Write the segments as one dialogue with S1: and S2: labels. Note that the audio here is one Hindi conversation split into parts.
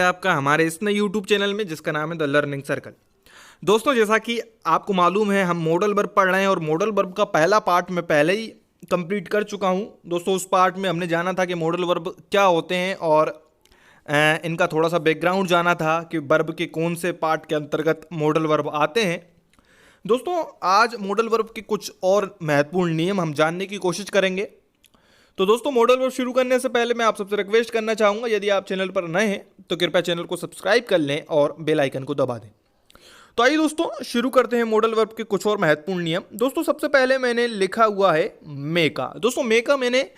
S1: है आपका हमारे इस नए यूट्यूब चैनल में जिसका नाम है द लर्निंग सर्कल। दोस्तों, जैसा कि आपको मालूम है हम मॉडल वर्ब पढ़ रहे हैं और मॉडल वर्ब का पहला पार्ट मैं पहले ही कंप्लीट कर चुका हूं। दोस्तों, उस पार्ट में हमने जाना था कि मॉडल वर्ब क्या होते हैं और इनका थोड़ा सा बैकग्राउंड जाना था कि वर्ब के कौन से पार्ट के अंतर्गत मॉडल वर्ब आते हैं। दोस्तों, आज मॉडल वर्ब के कुछ और महत्वपूर्ण नियम हम जानने की कोशिश करेंगे। तो दोस्तों, मॉडल वर्ब शुरू करने से पहले मैं आप सबसे रिक्वेस्ट करना चाहूँगा, यदि आप चैनल पर नए हैं तो कृपया चैनल को सब्सक्राइब कर लें और बेल आइकन को दबा दें। तो आइए दोस्तों, शुरू करते हैं मॉडल वर्ब के कुछ और महत्वपूर्ण नियम। दोस्तों, सबसे पहले मैंने लिखा हुआ है मे का। दोस्तों, मे का मैंने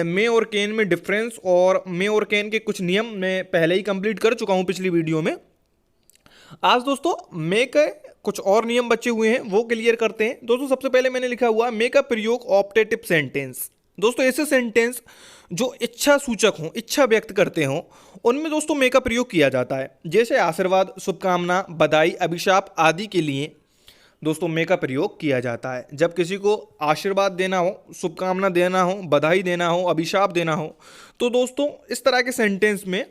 S1: मे और कैन में डिफरेंस और मे और कैन के कुछ नियम मैं पहले ही कंप्लीट कर चुका हूँ पिछली वीडियो में। आज दोस्तों मे के कुछ और नियम बचे हुए हैं, वो क्लियर करते हैं। दोस्तों, सबसे पहले मैंने लिखा हुआ मे का प्रयोग ऑप्टेटिव सेंटेंस। दोस्तों, ऐसे सेंटेंस जो इच्छा सूचक हों, इच्छा व्यक्त करते हों, उनमें दोस्तों मे का प्रयोग किया जाता है। जैसे आशीर्वाद, शुभकामना, बधाई, अभिशाप आदि के लिए दोस्तों मे का प्रयोग किया जाता है। जब किसी को आशीर्वाद देना हो, शुभकामना देना हो, बधाई देना हो, अभिशाप देना हो, तो दोस्तों इस तरह के सेंटेंस में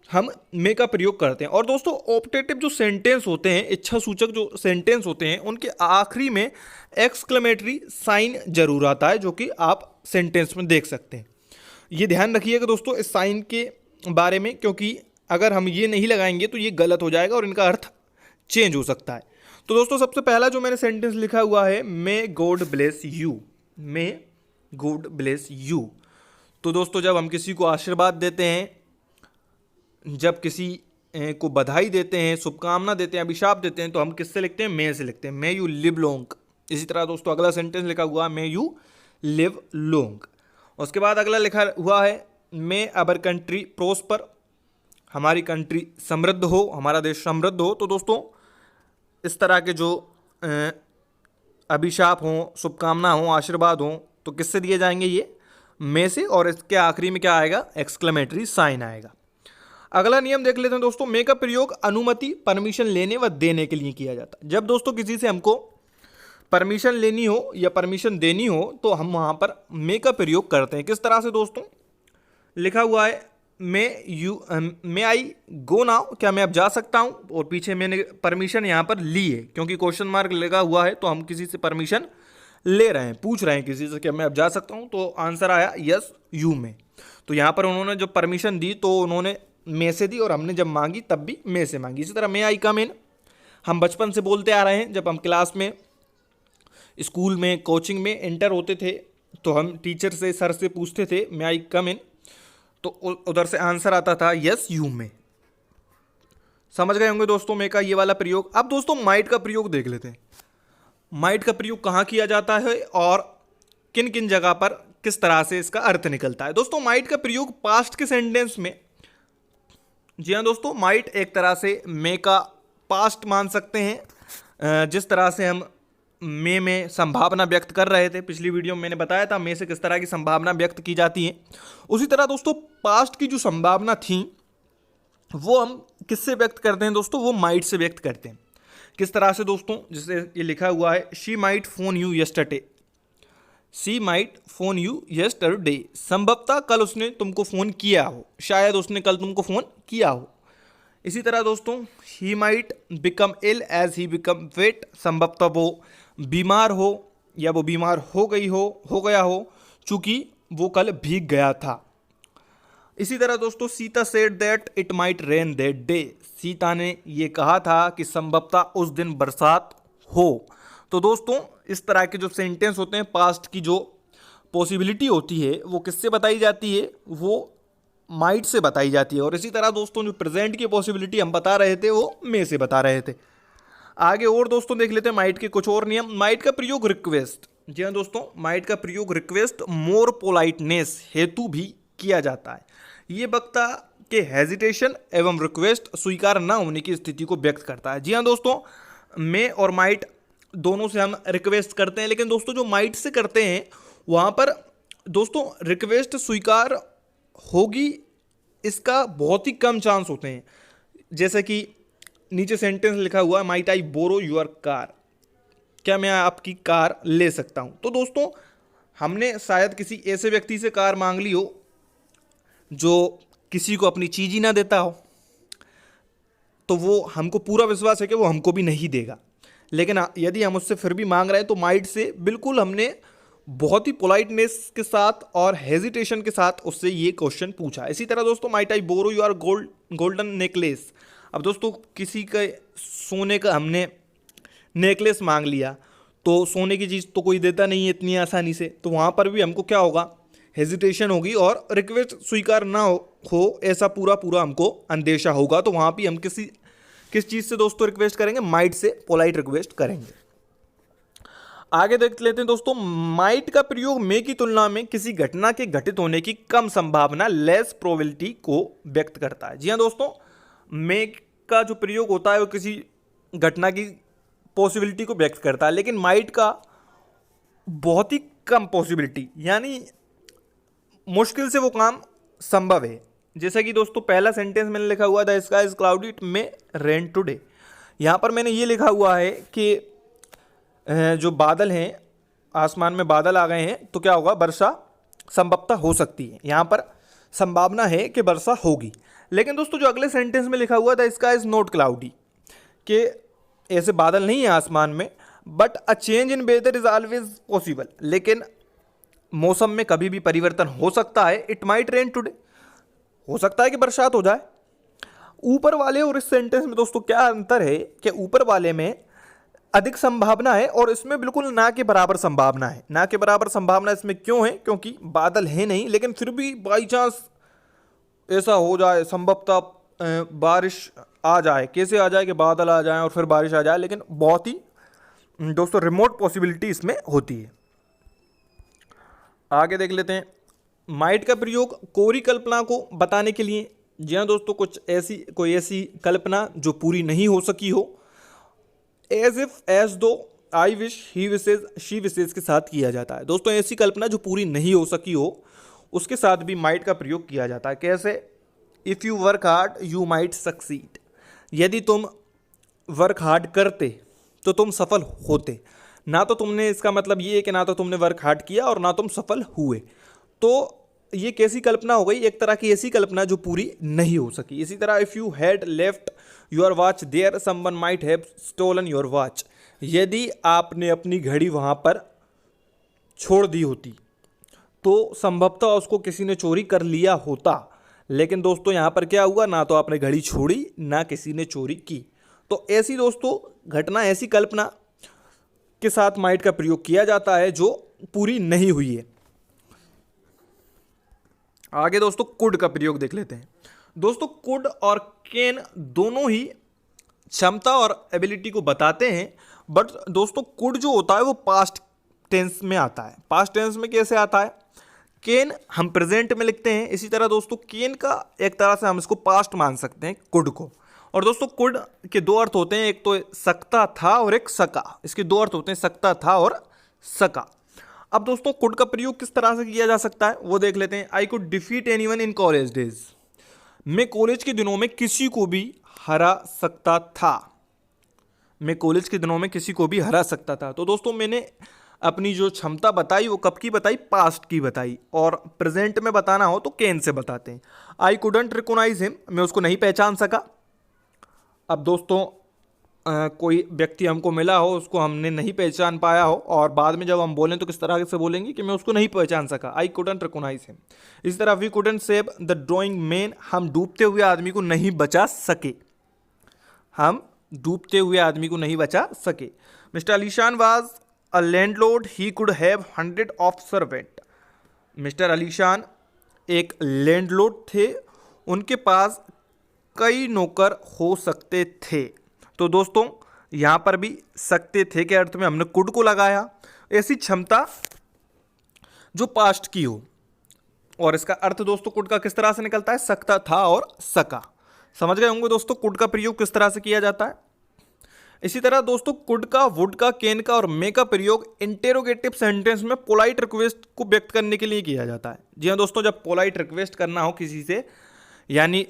S1: हम मे का प्रयोग करते हैं। और दोस्तों, ऑप्टेटिव जो सेंटेंस होते हैं, इच्छा सूचक जो सेंटेंस होते हैं, उनके आखिरी में एक्सक्लेमेटरी साइन जरूर आता है, जो कि आप सेंटेंस में देख सकते हैं। ये ध्यान रखिएगा दोस्तों इस साइन के बारे में, क्योंकि अगर हम ये नहीं लगाएंगे तो ये गलत हो जाएगा और इनका अर्थ चेंज हो सकता है। तो दोस्तों, सबसे पहला जो मैंने सेंटेंस लिखा हुआ है, may God bless you. May God bless you. तो दोस्तों, जब हम किसी को आशीर्वाद देते हैं, जब किसी को बधाई देते हैं, शुभकामना देते हैं, अभिशाप देते हैं, तो हम किससे लिखते हैं? मे से लिखते हैं। May you live long. इसी तरह दोस्तों अगला सेंटेंस लिखा हुआ है, मे यू लिव लॉन्ग। उसके बाद अगला लिखा हुआ है, मे अवर कंट्री प्रोस्पर। हमारी कंट्री समृद्ध हो, हमारा देश समृद्ध हो। तो दोस्तों इस तरह के जो अभिशाप हों, शुभकामना हो, आशीर्वाद हों, तो किससे दिए जाएंगे? ये मे से। और इसके आखिरी में क्या आएगा? एक्सक्लेमेटरी साइन आएगा। अगला नियम देख लेते हैं दोस्तों, मे का प्रयोग अनुमति, परमिशन लेने व देने के लिए किया जाता है। जब दोस्तों किसी से हमको परमिशन लेनी हो या परमिशन देनी हो तो हम वहाँ पर मे का प्रयोग करते हैं। किस तरह से दोस्तों? लिखा हुआ है, मे आई गो नाउ। क्या मैं अब जा सकता हूँ? और पीछे मैंने परमिशन यहाँ पर ली है, क्योंकि क्वेश्चन मार्क लगा हुआ है, तो हम किसी से परमिशन ले रहे हैं, पूछ रहे हैं किसी से क्या मैं अब जा सकता हूँ। तो आंसर आया यस यू में। तो यहाँ पर उन्होंने जब परमिशन दी तो उन्होंने मे से दी, और हमने जब मांगी तब भी मे से मांगी। इसी तरह मे आई कम इन, हम बचपन से बोलते आ रहे हैं। जब हम क्लास में, स्कूल में, कोचिंग में एंटर होते थे तो हम टीचर से, सर से पूछते थे मे आई कम इन, तो उधर से आंसर आता था यस यू में। समझ गए होंगे दोस्तों मे का ये वाला प्रयोग। अब दोस्तों माइट का प्रयोग देख लेते हैं। माइट का प्रयोग कहाँ किया जाता है और किन किन जगह पर किस तरह से इसका अर्थ निकलता है। दोस्तों, माइट का प्रयोग पास्ट के सेंटेंस में, जी हाँ दोस्तों, माइट एक तरह से मे का पास्ट मान सकते हैं। जिस तरह से हम मे में संभावना व्यक्त कर रहे थे, पिछली वीडियो में मैंने बताया था मे से किस तरह की संभावना व्यक्त की जाती है। उसी तरह दोस्तों पास्ट की जो संभावना थी वो हम किससे व्यक्त करते हैं दोस्तों? वो माइट से व्यक्त करते हैं। किस तरह से दोस्तों? जैसे ये लिखा हुआ है, she might phone you yesterday. She might phone you yesterday. संभवतः कल उसने तुमको फ़ोन किया हो, शायद उसने कल तुमको फ़ोन किया हो। इसी तरह दोस्तों, he might become ill as he become wet. संभवतः वो बीमार हो या वो बीमार हो गया हो चूंकि वो कल भीग गया था। इसी तरह दोस्तों, Sita said that it might rain that day. Sita ने ये कहा था कि संभवतः उस दिन बरसात हो। तो दोस्तों इस तरह के जो सेंटेंस होते हैं, पास्ट की जो पॉसिबिलिटी होती है वो किससे बताई जाती है? वो माइट से बताई जाती है। और इसी तरह दोस्तों जो प्रेजेंट की पॉसिबिलिटी हम बता रहे थे वो मे से बता रहे थे। आगे और दोस्तों देख लेते हैं माइट के कुछ और नियम। माइट का प्रयोग रिक्वेस्ट, जी हाँ दोस्तों, माइट का प्रयोग रिक्वेस्ट, मोर पोलाइटनेस हेतु भी किया जाता है। ये वक्ता के हेजिटेशन एवं रिक्वेस्ट स्वीकार न होने की स्थिति को व्यक्त करता है। जी हाँ दोस्तों, मे और माइट दोनों से हम रिक्वेस्ट करते हैं, लेकिन दोस्तों जो माइट से करते हैं वहाँ पर दोस्तों रिक्वेस्ट स्वीकार होगी इसका बहुत ही कम चांस होते हैं। जैसे कि नीचे सेंटेंस लिखा हुआ है, might I borrow your car. क्या मैं आपकी कार ले सकता हूँ? तो दोस्तों हमने शायद किसी ऐसे व्यक्ति से कार मांग ली हो जो किसी को अपनी चीज़ ही ना देता हो, तो वो हमको पूरा विश्वास है कि वो हमको भी नहीं देगा। लेकिन यदि हम उससे फिर भी मांग रहे हैं तो माइट से बिल्कुल हमने बहुत ही पोलाइटनेस के साथ और हेजिटेशन के साथ उससे ये क्वेश्चन पूछा। इसी तरह दोस्तों, might I borrow your golden necklace. अब दोस्तों किसी का सोने का हमने नेकलेस मांग लिया, तो सोने की चीज़ तो कोई देता नहीं है इतनी आसानी से, तो वहाँ पर भी हमको क्या होगा, हेजिटेशन होगी और रिक्वेस्ट स्वीकार ना हो ऐसा पूरा हमको अंदेशा होगा। तो वहाँ भी हम किस चीज़ से दोस्तों रिक्वेस्ट करेंगे, माइट से पोलाइट रिक्वेस्ट करेंगे। आगे देख लेते हैं दोस्तों, माइट का प्रयोग मे की तुलना में किसी घटना के घटित होने की कम संभावना, लेस प्रोबेबिलिटी को व्यक्त करता है। जी हाँ दोस्तों, मे का जो प्रयोग होता है वो किसी घटना की पॉसिबिलिटी को व्यक्त करता है, लेकिन माइट का बहुत ही कम पॉसिबिलिटी, यानी मुश्किल से वो काम संभव है। जैसा कि दोस्तों पहला सेंटेंस मैंने लिखा हुआ था, sky is cloudy it may rain today. यहाँ पर मैंने ये लिखा हुआ है कि जो बादल हैं, आसमान में बादल आ गए हैं, तो क्या होगा, वर्षा संभवतः हो सकती है। यहाँ पर संभावना है कि वर्षा होगी। लेकिन दोस्तों जो अगले सेंटेंस में लिखा हुआ था, स्काई इज नॉट क्लाउडी, कि ऐसे बादल नहीं है आसमान में, but a change in weather is always possible, लेकिन मौसम में कभी भी परिवर्तन हो सकता है। इट माइट रेन टुडे, हो सकता है कि बरसात हो जाए। ऊपर वाले और इस सेंटेंस में दोस्तों क्या अंतर है कि ऊपर वाले में अधिक संभावना है और इसमें बिल्कुल ना के बराबर संभावना है। ना के बराबर संभावना इसमें क्यों है, क्योंकि बादल है नहीं, लेकिन फिर भी बाई चांस ऐसा हो जाए, संभवतः बारिश आ जाए। कैसे आ जाए कि बादल आ जाए और फिर बारिश आ जाए, लेकिन बहुत ही दोस्तों रिमोट पॉसिबिलिटी इसमें होती है। आगे देख लेते हैं, माइट का प्रयोग कोरी कल्पना को बताने के लिए। जी हाँ दोस्तों, कोई ऐसी कल्पना जो पूरी नहीं हो सकी हो, एज इफ एज दो, I wish, he wishes, she wishes के साथ किया जाता है। दोस्तों ऐसी कल्पना जो पूरी नहीं हो सकी हो उसके साथ भी माइट का प्रयोग किया जाता है। कैसे, if you work hard you might succeed, यदि तुम वर्क हार्ड करते तो तुम सफल होते। ना तो तुमने, इसका मतलब ये है कि ना तो तुमने वर्क हार्ड किया और ना तुम सफल हुए, तो ये कैसी कल्पना हो गई, एक तरह की ऐसी कल्पना जो पूरी नहीं हो सकी। इसी तरह if you had left your watch there someone might have stolen your watch, यदि आपने अपनी घड़ी वहाँ पर छोड़ दी होती तो संभवतः उसको किसी ने चोरी कर लिया होता। लेकिन दोस्तों यहाँ पर क्या हुआ, ना तो आपने घड़ी छोड़ी ना किसी ने चोरी की। तो ऐसी दोस्तों घटना, ऐसी कल्पना के साथ माइट का प्रयोग किया जाता है जो पूरी नहीं हुई है। आगे दोस्तों कुड का प्रयोग देख लेते हैं। दोस्तों कुड और कैन दोनों ही क्षमता और एबिलिटी को बताते हैं, बट दोस्तों कुड जो होता है वो पास्ट टेंस में आता है। पास्ट टेंस में कैसे आता है, कैन हम प्रेजेंट में लिखते हैं, इसी तरह दोस्तों कैन का एक तरह से हम इसको पास्ट मान सकते हैं कुड को। और दोस्तों कुड के दो अर्थ होते हैं, एक तो सकता था और एक सका। इसके दो अर्थ होते हैं, सकता था और सका। अब दोस्तों कुड का प्रयोग किस तरह से किया जा सकता है वो देख लेते हैं। I could defeat anyone in college days, मैं कॉलेज के दिनों में किसी को भी हरा सकता था। मैं कॉलेज के दिनों में किसी को भी हरा सकता था। तो दोस्तों मैंने अपनी जो क्षमता बताई वो कब की बताई, पास्ट की बताई, और प्रेजेंट में बताना हो तो कैन से बताते हैं। आई कुडंट रिकॉग्नाइज हिम, मैं उसको नहीं पहचान सका। अब दोस्तों कोई व्यक्ति हमको मिला हो, उसको हमने नहीं पहचान पाया हो, और बाद में जब हम बोलें तो किस तरह से बोलेंगे कि मैं उसको नहीं पहचान सका, आई कुडंट रिकॉग्नाइज हिम। इस तरह we couldn't save the drowning man, हम डूबते हुए आदमी को नहीं बचा सके। हम डूबते हुए आदमी को नहीं बचा सके। Mister Alishan was a landlord, he could have 100 of servant. Mister Alishan एक लैंडलॉर्ड थे, उनके पास कई नौकर हो सकते थे। तो दोस्तों यहाँ पर भी सकते थे के अर्थ में हमने कुड को लगाया, ऐसी क्षमता जो पास्ट की हो। और इसका अर्थ दोस्तों कुड का किस तरह से निकलता है, सकता था और सका। समझ गए होंगे दोस्तों कुड का प्रयोग किस तरह से किया जाता है। इसी तरह दोस्तों कुड का, वुड का, कैन का और मे का प्रयोग इंटेरोगेटिव सेंटेंस में पोलाइट रिक्वेस्ट को व्यक्त करने के लिए किया जाता है। जी हाँ दोस्तों, जब पोलाइट रिक्वेस्ट करना हो किसी से, यानी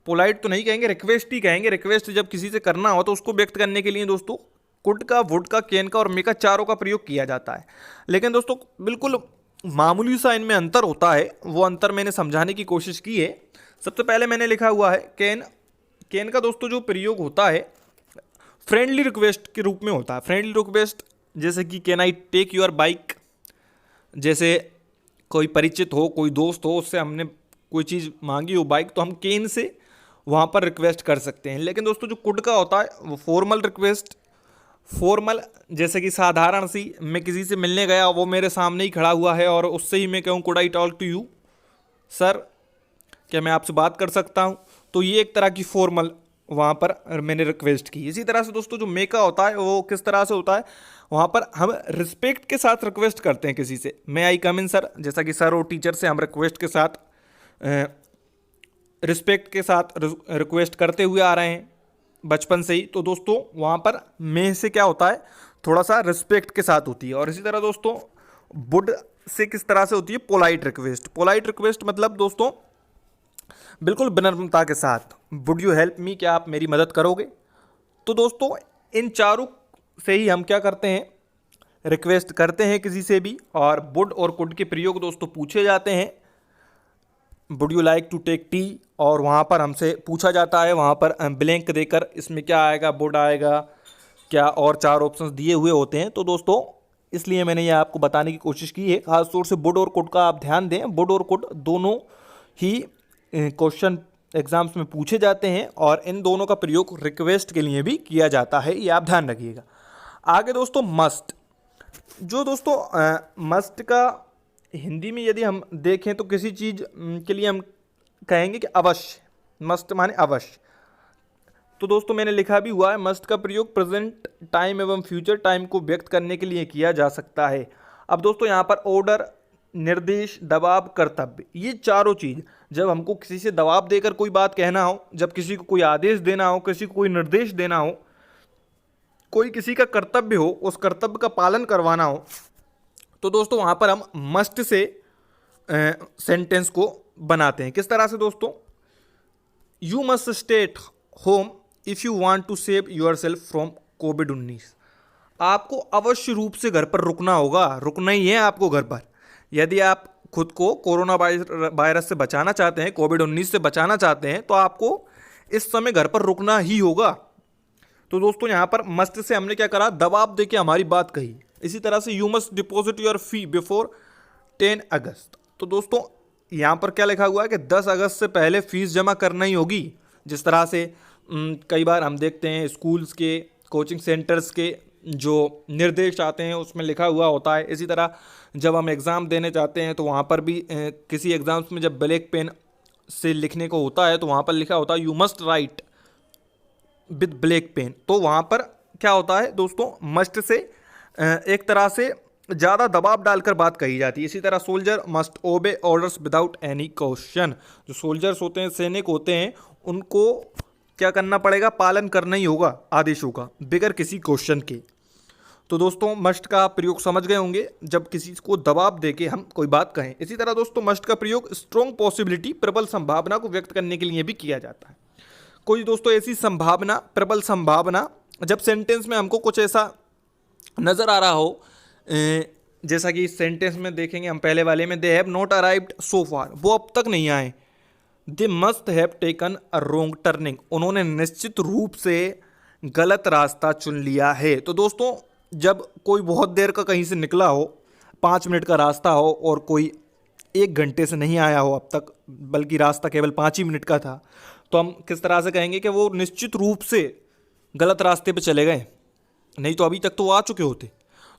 S1: पोलाइट तो नहीं कहेंगे, रिक्वेस्ट ही कहेंगे, रिक्वेस्ट जब किसी से करना हो तो उसको व्यक्त करने के लिए दोस्तों कुड का, वुड का, कैन का और मे का चारों का प्रयोग किया जाता है। लेकिन दोस्तों बिल्कुल मामूली सा इनमें अंतर होता है, वो अंतर मैंने समझाने की कोशिश की है। सबसे पहले मैंने लिखा हुआ है कैन कैन का दोस्तों जो प्रयोग होता है फ्रेंडली रिक्वेस्ट के रूप में होता है। फ्रेंडली रिक्वेस्ट जैसे कि can I take your bike, जैसे कोई परिचित हो, कोई दोस्त हो, उससे हमने कोई चीज़ मांगी हो बाइक, तो हम कैन से वहाँ पर रिक्वेस्ट कर सकते हैं। लेकिन दोस्तों जो कुड का होता है वो फॉर्मल रिक्वेस्ट, फॉर्मल जैसे कि साधारण सी, मैं किसी से मिलने गया, वो मेरे सामने ही खड़ा हुआ है और उससे ही मैं कहूँ could I talk to you, sir क्या मैं आपसे बात कर सकता हूँ, तो ये एक तरह की फॉर्मल वहाँ पर मैंने रिक्वेस्ट की। इसी तरह से दोस्तों जो मे का होता है वो किस तरह से होता है, वहाँ पर हम रिस्पेक्ट के साथ रिक्वेस्ट करते हैं किसी से, मे आई कम इन सर, जैसा कि सर और टीचर से हम रिक्वेस्ट के साथ रिस्पेक्ट के साथ रिक्वेस्ट करते हुए आ रहे हैं बचपन से ही, तो दोस्तों वहाँ पर मे से क्या होता है, थोड़ा सा रिस्पेक्ट के साथ होती है। और इसी तरह दोस्तों वुड से किस तरह से होती है, पोलाइट रिक्वेस्ट। पोलाइट रिक्वेस्ट मतलब दोस्तों बिल्कुल विनम्रता के साथ, वुड यू हेल्प मी, क्या आप मेरी मदद करोगे। तो दोस्तों इन चारों से ही हम क्या करते हैं, रिक्वेस्ट करते हैं किसी से भी। और वुड और कुड के प्रयोग दोस्तों पूछे जाते हैं, would you like to take tea, और वहाँ पर हमसे पूछा जाता है, वहाँ पर ब्लैंक देकर इसमें क्या आएगा, वुड आएगा क्या, और 4 ऑप्शंस दिए हुए होते हैं। तो दोस्तों इसलिए मैंने ये आपको बताने की कोशिश की है, खासतौर से वुड और कुड का आप ध्यान दें। वुड और कुड दोनों ही क्वेश्चन एग्जाम्स में पूछे जाते हैं और इन दोनों का प्रयोग रिक्वेस्ट के लिए भी किया जाता है, ये आप ध्यान रखिएगा। आगे दोस्तों मस्ट, जो दोस्तों मस्ट का हिंदी में यदि हम देखें तो किसी चीज़ के लिए हम कहेंगे कि अवश्य, मस्ट माने अवश्य। तो दोस्तों मैंने लिखा भी हुआ है, मस्ट का प्रयोग प्रेजेंट टाइम एवं फ्यूचर टाइम को व्यक्त करने के लिए किया जा सकता है। अब दोस्तों यहाँ पर ऑर्डर, निर्देश, दबाव, कर्तव्य, ये चारों चीज़, जब हमको किसी से दबाव देकर कोई बात कहना हो, जब किसी को कोई आदेश देना हो, किसी को कोई निर्देश देना हो, कोई किसी का कर्तव्य हो, उस कर्तव्य का पालन करवाना हो, तो दोस्तों वहाँ पर हम मस्ट से सेंटेंस को बनाते हैं। किस तरह से दोस्तों, you must stay at home if you want to save yourself from कोविड-19, आपको अवश्य रूप से घर पर रुकना होगा, रुकना ही है आपको घर पर। यदि आप खुद को कोरोना वायरस से बचाना चाहते हैं, कोविड-19 से बचाना चाहते हैं, तो आपको इस समय घर पर रुकना ही होगा। तो दोस्तों यहाँ पर मस्ट से हमने क्या करा, दबाव देके हमारी बात कही। इसी तरह से you must deposit your fee before 10 अगस्त, तो दोस्तों यहाँ पर क्या लिखा हुआ है कि 10 अगस्त से पहले फीस जमा करना ही होगी। जिस तरह से कई बार हम देखते हैं स्कूल्स के, कोचिंग सेंटर्स के जो निर्देश आते हैं उसमें लिखा हुआ होता है। इसी तरह जब हम एग्ज़ाम देने जाते हैं तो वहाँ पर भी किसी एग्ज़ाम्स में जब ब्लैक पेन से लिखने को होता है तो वहाँ पर लिखा होता है you must write with black pen. तो वहाँ पर क्या होता है दोस्तों, मस्ट से एक तरह से ज़्यादा दबाव डालकर बात कही जाती है। इसी तरह सोल्जर मस्ट ओबे ऑर्डर्स विदाउट एनी क्वेश्चन, जो सोल्जर्स होते हैं, सैनिक होते हैं, उनको क्या करना पड़ेगा, पालन करना ही होगा आदेशों का बिगर किसी क्वेश्चन के। तो दोस्तों मस्ट का प्रयोग समझ गए होंगे, जब किसी को दबाव देके हम कोई बात कहें। इसी तरह दोस्तों मस्ट का प्रयोग स्ट्रॉन्ग पॉसिबिलिटी, प्रबल संभावना को व्यक्त करने के लिए भी किया जाता है। कोई दोस्तों ऐसी संभावना, प्रबल संभावना, जब सेंटेंस में हमको कुछ ऐसा नज़र आ रहा हो, जैसा कि इस सेंटेंस में देखेंगे हम पहले वाले में, दे हैव नॉट अराइव्ड सो फार, वो अब तक नहीं आए। They must have taken a wrong turning, उन्होंने निश्चित रूप से गलत रास्ता चुन लिया है। तो दोस्तों जब कोई बहुत देर का कहीं से निकला हो, 5 मिनट का रास्ता हो और कोई 1 घंटे से नहीं आया हो अब तक, बल्कि रास्ता केवल 5 ही मिनट का था, तो हम किस तरह से कहेंगे कि वो निश्चित रूप से गलत रास्ते पे चले गए, नहीं तो अभी तक तो वो आ चुके होते।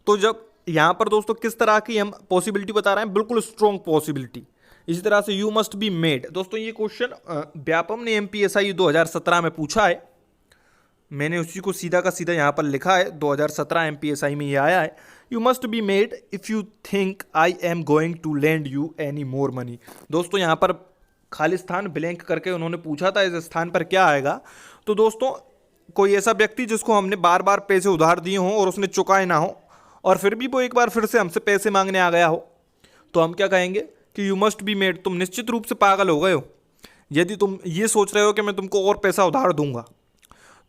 S1: तो जब यहाँ पर दोस्तों किस तरह की हम पॉसिबिलिटी बता रहे हैं, बिल्कुल स्ट्रॉन्ग पॉसिबिलिटी। इसी तरह से यू मस्ट बी मेड, दोस्तों ये क्वेश्चन व्यापम ने MPSI 2017 में पूछा है, मैंने उसी को सीधा का सीधा यहाँ पर लिखा है, 2017 MPSI में ये आया है। You must be mad if you think I am going to lend you any more money. दोस्तों यहाँ पर खाली स्थान ब्लैंक करके उन्होंने पूछा था इस स्थान पर क्या आएगा। तो दोस्तों कोई ऐसा व्यक्ति जिसको हमने बार बार पैसे उधार दिए हों और उसने चुकाए ना हो, और फिर भी वो एक बार फिर से हमसे पैसे मांगने आ गया हो, तो हम क्या कहेंगे कि यू मस्ट बी मेड, तुम निश्चित रूप से पागल हो गए हो यदि तुम ये सोच रहे हो कि मैं तुमको और पैसा उधार दूंगा।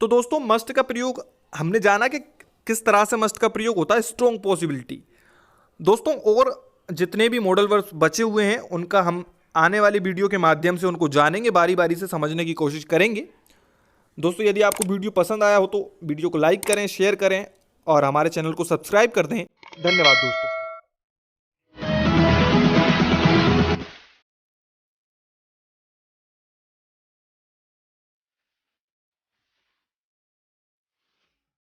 S1: तो दोस्तों मस्ट का प्रयोग हमने जाना कि किस तरह से मस्ट का प्रयोग होता है, स्ट्रॉन्ग पॉसिबिलिटी। दोस्तों और जितने भी मॉडल वर्ब्स बचे हुए हैं उनका हम आने वाली वीडियो के माध्यम से उनको जानेंगे, बारी बारी से समझने की कोशिश करेंगे। दोस्तों यदि आपको वीडियो पसंद आया हो तो वीडियो को लाइक करें, शेयर करें और हमारे चैनल को सब्सक्राइब कर दें। धन्यवाद दोस्तों।